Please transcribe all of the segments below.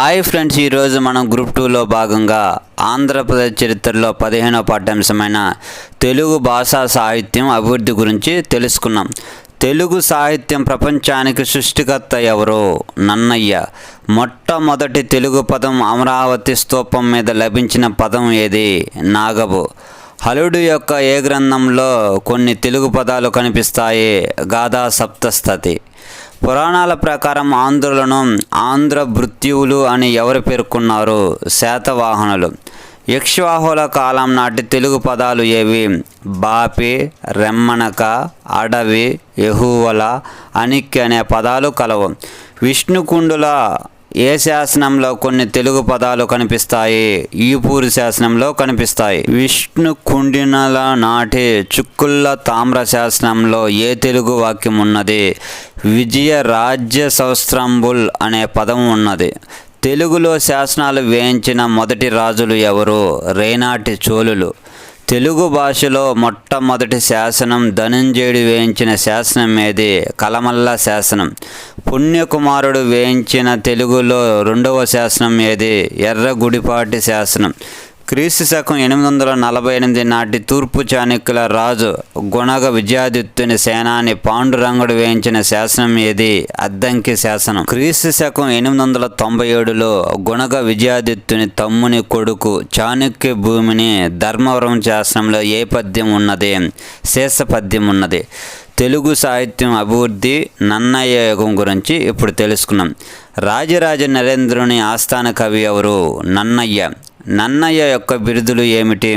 Hi friends, ఈరోజు మనం group 2లో భాగంగా ఆంధ్రప్రదేశ్ చరిత్రలో 15వ పాఠ్యాంశమైన తెలుగు భాషా సాహిత్యం అభివృద్ధి గురించి తెలుసుకున్నాం. తెలుగు సాహిత్యం ప్రపంచానికి సృష్టికర్త ఎవరు? నన్నయ్య. మొట్టమొదటి తెలుగు పదం అమరావతి స్తూపం మీద లభించిన పదం ఏది? నాగబు. హలుడు యొక్క ఏ గ్రంథంలో కొన్ని తెలుగు పదాలు కనిపిస్తాయి? గాథా సప్తశతి. పురాణాల ప్రకారం ఆంధ్రులను ఆంధ్ర భృత్యువులు అని ఎవరు పేర్కొన్నారు? శాతవాహనులు. ఇక్ష్వాకుల కాలం నాటి తెలుగు పదాలు ఏవి? బాపి, రెమ్మనక, అడవి, యెహూవల, అనిక్కి అనే పదాలు కలవు. విష్ణుకుండుల ఏ శాసనంలో కొన్ని తెలుగు పదాలు కనిపిస్తాయి? ఈపూరు శాసనంలో కనిపిస్తాయి. విష్ణు కుండినల నాటి చుక్కుళ్ళ తామ్ర శాసనంలో ఏ తెలుగు వాక్యం ఉన్నది? విజయ రాజ్య సౌస్త్రంబుల్ అనే పదం ఉన్నది. తెలుగులో శాసనాలు వేయించిన మొదటి రాజులు ఎవరు? రేనాటి చోళులు. తెలుగు భాషలో మొట్టమొదటి శాసనం ధనంజయుడు వేయించిన శాసనం ఏది? కలమల్ల శాసనం. పుణ్యకుమారుడు వేయించిన తెలుగులో రెండవ శాసనం ఏది? ఎర్రగుడిపాటి శాసనం. క్రీస్తు శకం 848 నాటి తూర్పు చాణక్యుల రాజు గుణగ విజయాదిత్యుని సేనాని పాండురంగుడు వేయించిన శాసనం ఏది? అద్దంకి శాసనం. క్రీస్తు శకం 897లో గుణగ విజయాదిత్యుని తమ్ముని కొడుకు చాణక్య భూమిని ధర్మవరం శాసనంలో ఏ పద్యం ఉన్నది? శేష పద్యం ఉన్నది. తెలుగు సాహిత్యం అభివృద్ధి నన్నయ్య యుగం గురించి ఇప్పుడు తెలుసుకున్నాం. రాజరాజ నరేంద్రుని ఆస్థాన కవి ఎవరు? నన్నయ్య. నన్నయ్య యొక్క బిరుదులు ఏమిటి?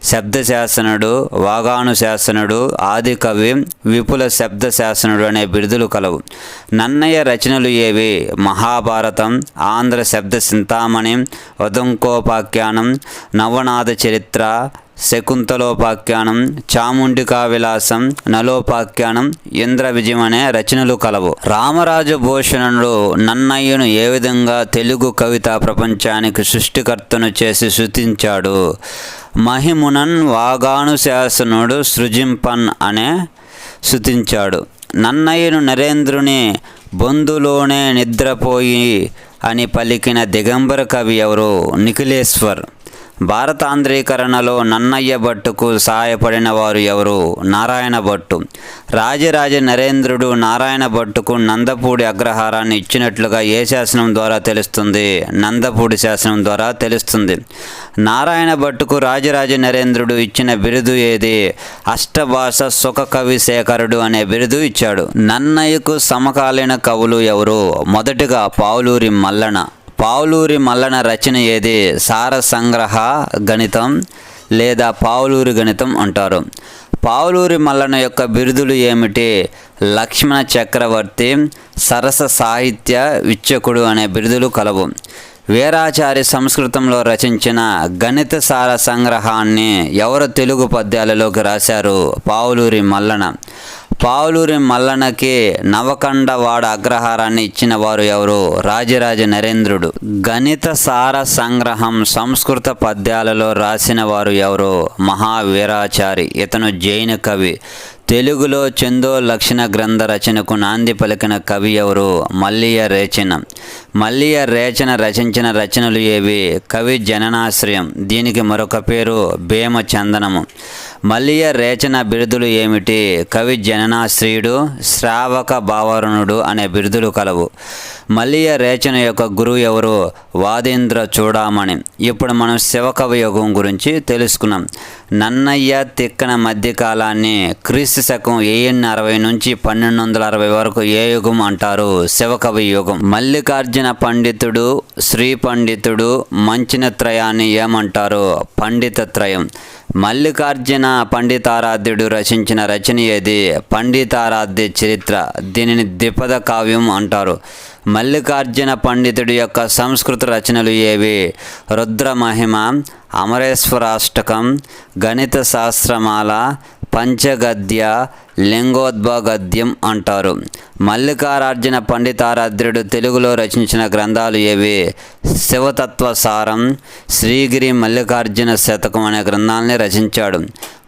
శబ్దశాసనుడు, వాగాను శాసనుడు, ఆది కవి, విపుల శబ్ద శాసనుడు అనే బిరుదులు కలవు. నన్నయ్య రచనలు ఏవి? మహాభారతం, ఆంధ్ర శబ్ద చింతామణి, వదంకోపాఖ్యానం, నవనాథ చరిత్ర, శకుంతలోపాఖ్యానం, చాముండికా విలాసం, నలోపాఖ్యానం, ఇంద్ర విజయం అనే రచనలు కలవు. రామరాజు భూషణుడు నన్నయ్యను ఏ విధంగా తెలుగు కవితా ప్రపంచానికి సృష్టికర్తను చేసి స్తుతించాడు? మహిమునన్ వాగాను శాసనుడు సృజింపన్ అనే స్తుతించాడు. నన్నయ్యను నరేంద్రుని బొందులోనే నిద్రపోయి అని పలికిన దిగంబర కవి ఎవరు? నిఖిలేశ్వర్. భారతాంధ్రీకరణలో నన్నయ్య భట్టుకు సహాయపడిన వారు ఎవరు? నారాయణ భట్టు. రాజరాజ నరేంద్రుడు నారాయణ భట్టుకు నందపూడి అగ్రహారాన్ని ఇచ్చినట్లుగా ఏ శాసనం ద్వారా తెలుస్తుంది? నందపూడి శాసనం ద్వారా తెలుస్తుంది. నారాయణ భట్టుకు రాజరాజ నరేంద్రుడు ఇచ్చిన బిరుదు ఏది? అష్టభాష సుఖ కవి శేఖరుడు అనే బిరుదు ఇచ్చాడు. నన్నయ్యకు సమకాలీన కవులు ఎవరు? మొదటిగా పావులూరి మల్లన. పావులూరి మల్లన రచన ఏది? సార సంగ్రహ గణితం లేదా పావులూరి గణితం అంటారు. పావులూరి మల్లన యొక్క బిరుదులు ఏమిటి? లక్ష్మణ చక్రవర్తి, సరస సాహిత్య విచ్చకుడు అనే బిరుదులు కలవు. వీరాచారి సంస్కృతంలో రచించిన గణిత సార సంగ్రహాన్ని ఎవరు తెలుగు పద్యాలలోకి రాశారు? పావులూరి మల్లన. పావులూరి మల్లనకి నవకండవాడ అగ్రహారాన్ని ఇచ్చిన వారు ఎవరు? రాజరాజ నరేంద్రుడు. గణిత సార సంగ్రహం సంస్కృత పద్యాలలో రాసిన వారు ఎవరు? మహావీరాచారి. ఇతను జైన కవి. తెలుగులో చందో లక్షణ గ్రంథ రచనకు నాంది పలికిన కవి ఎవరు? మల్లియ రేచన. మల్లియ రేచన రచించిన రచనలు ఏవి? కవి జననాశ్రయం. దీనికి మరొక పేరు భీమచందనము. మల్లియ రేచన బిరుదులు ఏమిటి? కవి జననాశ్రయుడు, శ్రావక భావరుణుడు అనే బిరుదులు కలవు. మల్లియ రేచన యొక్క గురువు ఎవరు? వాదీంద్ర చూడామణి. ఇప్పుడు మనం శివకవి యుగం గురించి తెలుసుకున్నాం. నన్నయ్య తిక్కన మధ్యకాలాన్ని క్రీస్తు శకం 1060 నుంచి 1260 వరకు ఏ యుగం అంటారు? శివకవి యుగం. మల్లికార్జున పండితుడు, శ్రీ పండితుడు, మంచిన త్రయాన్ని ఏమంటారు? పండిత త్రయం. మల్లికార్జున పండితారాధ్యుడు రచించిన రచన ఏది? పండితారాధ్య చరిత్ర. దీనిని ద్విపద కావ్యం అంటారు. మల్లికార్జున పండితుడి యొక్క సంస్కృత రచనలు ఏవి? రుద్రమహిమ, అమరేశ్వరాష్టకం, గణిత శాస్త్రమాల, పంచగద్య, లింగోద్భగద్యం అంటారు. మల్లికార్జున పండితారాధ్యుడు తెలుగులో రచించిన గ్రంథాలు ఏవి? శివతత్వసారం, శ్రీగిరి మల్లికార్జున శతకం అనే గ్రంథాలని రచించాడు.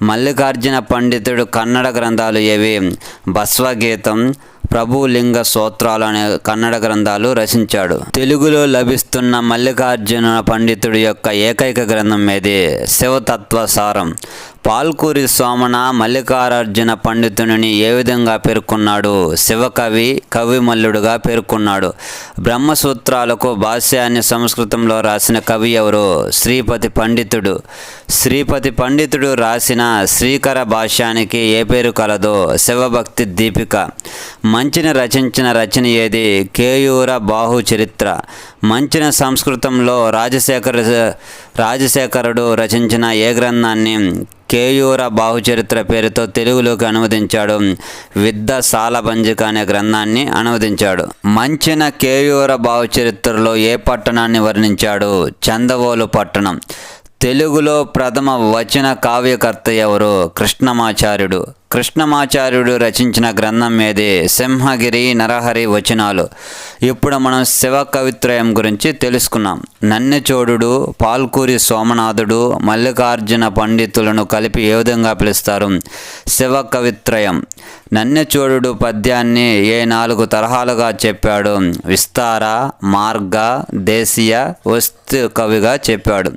మల్లికార్జున పండితుడు కన్నడ గ్రంథాలు ఏవి? బస్వగీతం, ప్రభులింగ సూత్రాలు అనే కన్నడ గ్రంథాలు రచించాడు. తెలుగులో లభిస్తున్న మల్లికార్జున పండితుడి యొక్క ఏకైక గ్రంథం ఏది? శివతత్వసారం. పాల్కూరి సోమన మల్లికార్జున పండితుని ఏ విధంగా పేర్కొన్నాడు? శివకవి, కవిమల్లుడుగా పేర్కొన్నాడు. బ్రహ్మసూత్రాలకు భాష్యాన్ని సంస్కృతంలో రాసిన కవి ఎవరు? శ్రీపతి పండితుడు. శ్రీపతి పండితుడు రాసిన శ్రీకర భాష్యానికి ఏ పేరు కలదో? శివభక్తి దీపిక. మంచిన రచించిన రచన ఏది? కేయూర బాహు చరిత్ర. మంచిన సంస్కృతంలో రాజశేఖరుడు రచించిన ఏ గ్రంథాన్ని కేయూర బాహుచరిత్ర పేరుతో తెలుగులోకి అనువదించాడు? విద్ద సాలభంజిక అనే గ్రంథాన్ని అనువదించాడు. మంచిన కేయూర బాహుచరిత్రలో ఏ పట్టణాన్ని వర్ణించాడు? చందవోలు పట్టణం. తెలుగులో ప్రథమ వచన కావ్యకర్త ఎవరు? కృష్ణమాచార్యుడు. కృష్ణమాచార్యుడు రచించిన గ్రంథం ఏది? సింహగిరి నరహరి వచనాలు. ఇప్పుడు మనం శివ కవిత్రయం గురించి తెలుసుకున్నాం. నన్నెచోడుడు, పాల్కూరి సోమనాథుడు, మల్లికార్జున పండితులను కలిపి ఏ విధంగా పిలుస్తారు? శివ కవిత్రయం. నన్నెచోడుడు పద్యాన్ని ఏ 4 తరహాలుగా చెప్పాడు? విస్తార, మార్గ, దేశీయ, వస్తు కవిగా చెప్పాడు.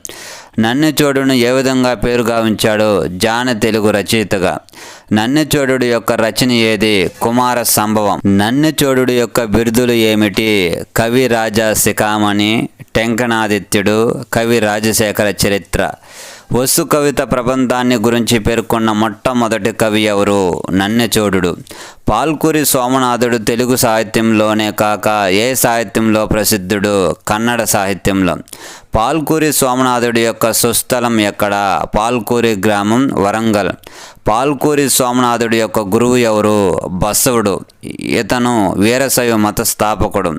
నన్నెచోడును ఏ విధంగా పేరుగా ఉంచాడు? జాన తెలుగు రచయితగా. నన్నెచోడుడు యొక్క రచన ఏది? కుమార సంభవం. నన్నెచోడుడు యొక్క బిరుదులు ఏమిటి? కవి రాజా శిఖామణి, టెంకనాదిత్యుడు, కవి రాజశేఖర చరిత్ర. వస్తు కవిత ప్రబంధాన్ని గురించి పేర్కొన్న మొట్టమొదటి కవి ఎవరు? నన్నెచోడుడు. పాల్కూరి సోమనాథుడు తెలుగు సాహిత్యంలోనే కాక ఏ సాహిత్యంలో ప్రసిద్ధుడు? కన్నడ సాహిత్యంలో. పాల్కూరి సోమనాథుడి యొక్క సుస్థలం ఎక్కడ? పాల్కూరి గ్రామం, వరంగల్. పాల్కూరి సోమనాథుడి యొక్క గురువు ఎవరు? బసవుడు. ఇతను వీరశైవ మత స్థాపకుడు.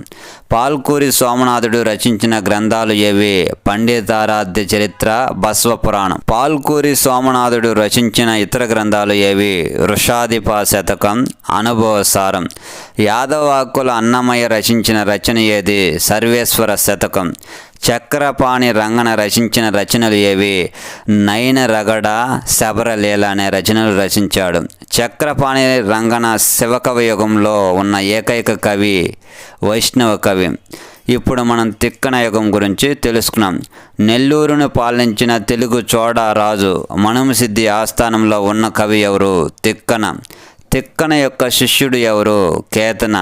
పాల్కూరి సోమనాథుడు రచించిన గ్రంథాలు ఏవి? పండితారాధ్య చరిత్ర, బసవ పురాణం. పాల్కూరి సోమనాథుడు రచించిన ఇతర గ్రంథాలు ఏవి? వృషాధిప శతకం, అనుభవసారం. యాదవాకుల అన్నమయ్య రచించిన రచన ఏది? సర్వేశ్వర శతకం. చక్రపాణి రంగన రచించిన రచనలు ఏవి? నయన రగడ, శబరలీల అనే రచనలు రచించాడు. చక్రపాణి రంగన శివకవి యుగంలో ఉన్న ఏకైక కవి, వైష్ణవ కవి. ఇప్పుడు మనం తిక్కన యుగం గురించి తెలుసుకున్నాం. నెల్లూరును పాలించిన తెలుగు చోడ రాజు మనుమసిద్ధి ఆస్థానంలో ఉన్న కవి ఎవరు? తిక్కన. తిక్కన యొక్క శిష్యుడు ఎవరు? కేతన.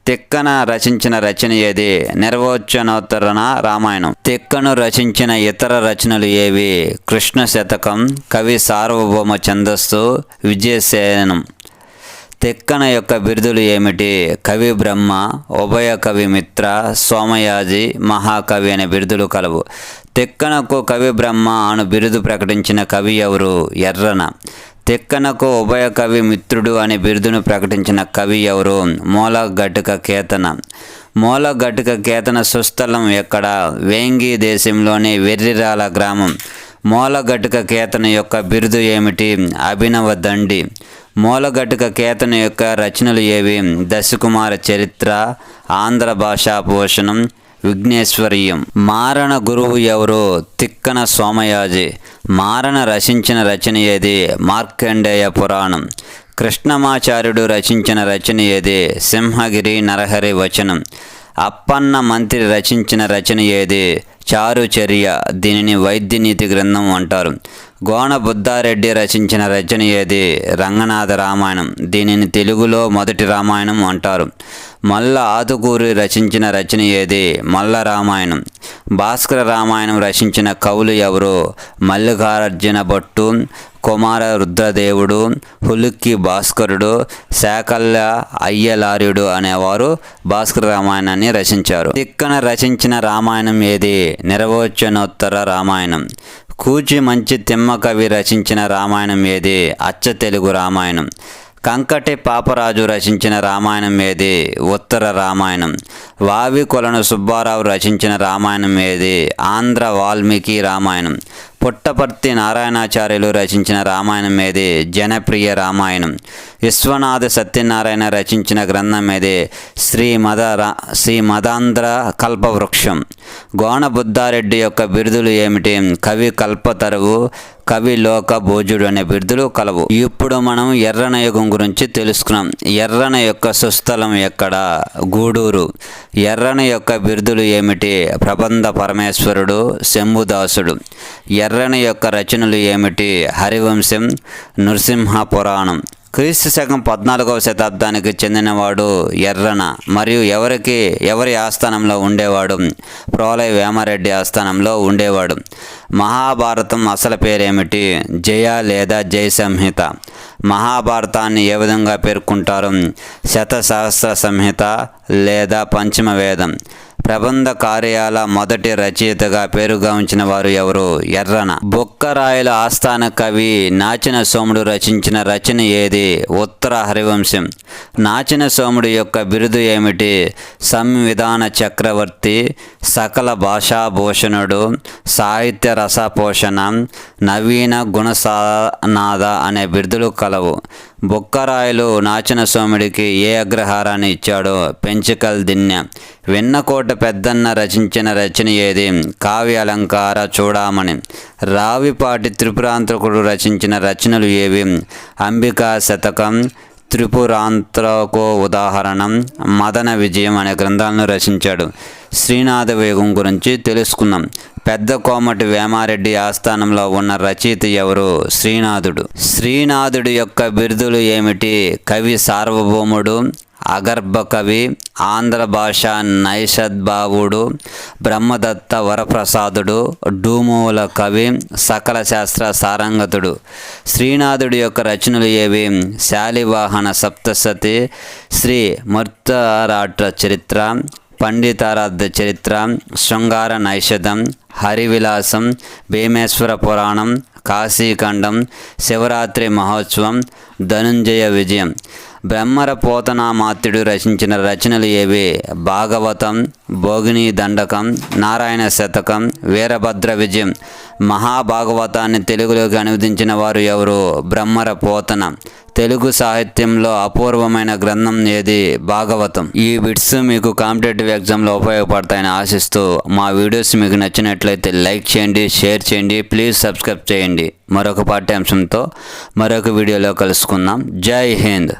తిక్కన రచించిన రచన ఏది? నిర్వచనోత్తరణ రామాయణం. తిక్కను రచించిన ఇతర రచనలు ఏవి? కృష్ణ శతకం, కవి సార్వభౌమ ఛందస్సు, విజయసేనం. తిక్కన యొక్క బిరుదులు ఏమిటి? కవి బ్రహ్మ, ఉభయ కవి మిత్ర, సోమయాజి, మహాకవి అనే బిరుదులు కలవు. తిక్కనకు కవి బ్రహ్మ అను బిరుదు ప్రకటించిన కవి ఎవరు? ఎర్రన. తిక్కనకు ఉభయ కవి మిత్రుడు అనే బిరుదును ప్రకటించిన కవి ఎవరు? మూలఘటిక కేతన. మూలఘటిక కేతన సుస్థలం ఎక్కడ? వేంగి దేశంలోని వెర్రిరాల గ్రామం. మూలఘటిక కేతన యొక్క బిరుదు ఏమిటి? అభినవ దండి. మూలఘటిక కేతన యొక్క రచనలు ఏవి? దశకుమార చరిత్ర, ఆంధ్ర భాషా పోషణం, విఘ్నేశ్వరీయం. మారణ గురువు ఎవరు? తిక్కన సోమయాజి. మారణ రచించిన రచన ఏది? మార్కండేయ పురాణం. కృష్ణమాచార్యుడు రచించిన రచన ఏది? సింహగిరి నరహరి వచనం. అప్పన్న మంత్రి రచించిన రచన ఏది? చారుచర్య. దీనిని వైద్యనీతి గ్రంథం అంటారు. గోన బుద్ధారెడ్డి రచించిన రచన ఏది? రంగనాథ రామాయణం. దీనిని తెలుగులో మొదటి రామాయణం అంటారు. మల్ల ఆతుకూరి రచించిన రచన ఏది? మల్ల రామాయణం. భాస్కర రామాయణం రచించిన కవులు ఎవరు? మల్లికార్జున భట్టు, కుమార రుద్రదేవుడు, హులుక్కి భాస్కరుడు, శాకల్య అయ్యలార్యుడు అనేవారు భాస్కర రామాయణాన్ని రచించారు. తిక్కన రచించిన రామాయణం ఏది? నిర్వచనోత్తర రామాయణం. కూచి మంచి తిమ్మ కవి రచించిన రామాయణం ఏది? అచ్చ తెలుగు రామాయణం. కంకటి పాపరాజు రచించిన రామాయణం ఏది? ఉత్తర రామాయణం. వావి కొలను సుబ్బారావు రచించిన రామాయణం ఏది? ఆంధ్ర వాల్మీకి రామాయణం. పుట్టపర్తి నారాయణాచార్యులు రచించిన రామాయణం ఏది? జనప్రియ రామాయణం. విశ్వనాథ సత్యనారాయణ రచించిన గ్రంథం ఏది? శ్రీ మదాంధ్ర కల్పవృక్షం. గోన బుద్ధారెడ్డి యొక్క బిరుదులు ఏమిటి? కవి కల్పతరువు, కవి లోక భోజుడు అనే బిరుదులు కలవు. ఇప్పుడు మనం ఎర్రన యుగం గురించి తెలుసుకున్నాం. ఎర్రన యొక్క సుస్థలం ఎక్కడ? గూడూరు. ఎర్రన యొక్క బిరుదులు ఏమిటి? ప్రబంధ పరమేశ్వరుడు, శంభుదాసుడు. ఎర్రన యొక్క రచనలు ఏమిటి? హరివంశం, నృసింహ పురాణం. క్రీస్తు శకం 14వ శతాబ్దానికి చెందినవాడు ఎర్రన. మరియు ఎవరి ఆస్థానంలో ఉండేవాడు? ప్రోలయ వేమారెడ్డి ఆస్థానంలో ఉండేవాడు. మహాభారతం అసలు పేరేమిటి? జయ లేదా జయ సంహిత. మహాభారతాన్ని ఏ విధంగా పేర్కొంటారు? శతసహస్ర సంహిత లేదా పంచమ వేదం. ప్రబంధ కార్యాల మొదటి రచయితగా పేరుగాంచిన వారు ఎవరు? ఎర్రన. బొక్కరాయల ఆస్థాన కవి నాచిన సోముడు రచించిన రచన ఏది? ఉత్తర హరివంశం. నాచిన సోముడు యొక్క బిరుదు ఏమిటి? సంవిధాన చక్రవర్తి, సకల భాషాభూషణుడు, సాహిత్య రసపోషణ, నవీన గుణసానాథ అనే బిరుదులు కలవు. బొక్కరాయలు నాచిన సోముడికి ఏ అగ్రహారాన్ని ఇచ్చాడో? పెంచికల్ దిన్నె. వెన్నకోట పెద్దన్న రచించిన రచన ఏది? కావ్య అలంకార చూడామణి. రావిపాటి త్రిపురాంతకుడు రచించిన రచనలు ఏవి? అంబికా శతకం, త్రిపురాంతకో ఉదాహరణం, మదన విజయం అనే గ్రంథాలను రచించాడు. శ్రీనాథ వేగం గురించి తెలుసుకుందాం. పెద్ద కోమటి వేమారెడ్డి ఆస్థానంలో ఉన్న రచయిత ఎవరు? శ్రీనాథుడు. శ్రీనాథుడి యొక్క బిరుదులు ఏమిటి? కవి సార్వభౌముడు, అగర్భ కవి, ఆంధ్ర భాష నైషద్భావుడు, బ్రహ్మదత్త వరప్రసాదుడు, డూమూల కవి, సకల శాస్త్ర సారంగతుడు. శ్రీనాథుడి యొక్క రచనలు ఏవి? శాలివాహన సప్తశతి, శ్రీ మూర్తరాట చరిత్ర, పండితారాధ్య చరిత్ర, శృంగార నైషధం, హరివిలాసం, భీమేశ్వర పురాణం, కాశీఖండం, శివరాత్రి మహోత్సవం, ధనుంజయ విజయం. బ్రహ్మర పోతనామాత్యుడు రచించిన రచనలు ఏవి? భాగవతం, భోగిని దండకం, నారాయణ శతకం, వీరభద్ర విజయం. మహాభాగవతాన్ని తెలుగులోకి అనువదించిన వారు ఎవరు? బ్రహ్మర పోతన. తెలుగు సాహిత్యంలో అపూర్వమైన గ్రంథం ఏది? భాగవతం. ఈ బిట్స్ మీకు కాంపిటేటివ్ ఎగ్జామ్లో ఉపయోగపడతాయని ఆశిస్తూ మా వీడియోస్ మీకు నచ్చినట్లయితే లైక్ చేయండి, షేర్ చేయండి, ప్లీజ్ సబ్స్క్రైబ్ చేయండి. మరొక పాఠ్యాంశంతో మరొక వీడియోలో కలుసుకుందాం. జై హింద్.